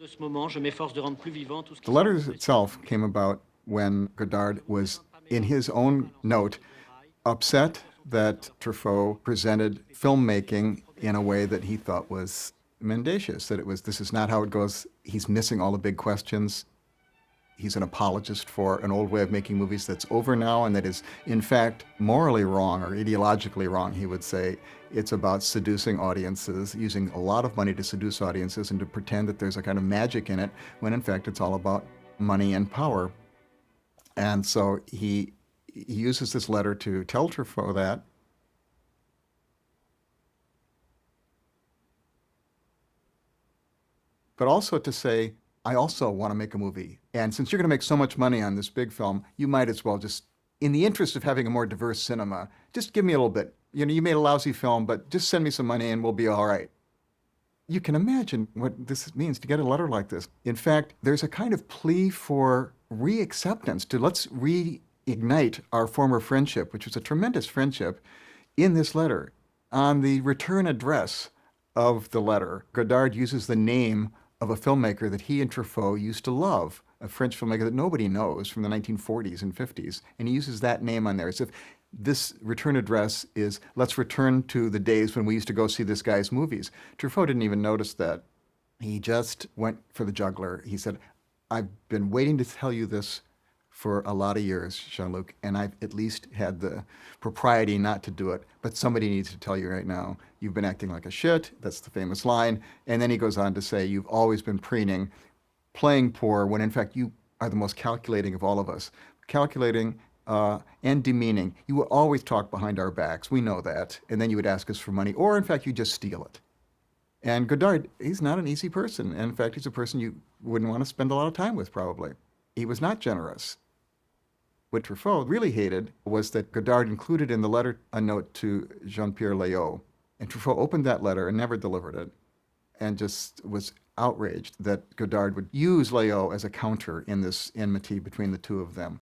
The letters itself came about when Godard was, in his own note, upset that Truffaut presented filmmaking in a way that he thought was mendacious, that this is not how it goes. He's missing all the big questions. He's an apologist for an old way of making movies that's over now and that is, in fact, morally wrong or ideologically wrong, he would say. It's about seducing audiences, using a lot of money to seduce audiences and to pretend that there's a kind of magic in it, when in fact it's all about money and power. And so he uses this letter to tell Truffaut that. But also to say, I also want to make a movie. And since you're going to make so much money on this big film, you might as well just, in the interest of having a more diverse cinema, just give me a little bit. You know, you made a lousy film, but just send me some money and we'll be all right. You can imagine what this means to get a letter like this. In fact, there's a kind of plea for reacceptance, to let's reignite our former friendship, which was a tremendous friendship, in this letter. On the return address of the letter, Godard uses the name of a filmmaker that he and Truffaut used to love, a French filmmaker that nobody knows from the 1940s and 50s, and he uses that name on there as if this return address is, let's return to the days when we used to go see this guy's movies. Truffaut didn't even notice that. He just went for the jugular. He said, I've been waiting to tell you this for a lot of years, Jean-Luc, and I've at least had the propriety not to do it, but somebody needs to tell you right now. You've been acting like a shit, that's the famous line, and then he goes on to say, you've always been preening, playing poor, when in fact you are the most calculating of all of us. Calculating and demeaning. You will always talk behind our backs, we know that, and then you would ask us for money, or in fact you just steal it. And Godard, he's not an easy person, and in fact he's a person you wouldn't want to spend a lot of time with probably. He was not generous. What Truffaut really hated was that Godard included in the letter a note to Jean-Pierre Léaud. And Truffaut opened that letter and never delivered it, and just was outraged that Godard would use Léaud as a counter in this enmity between the two of them.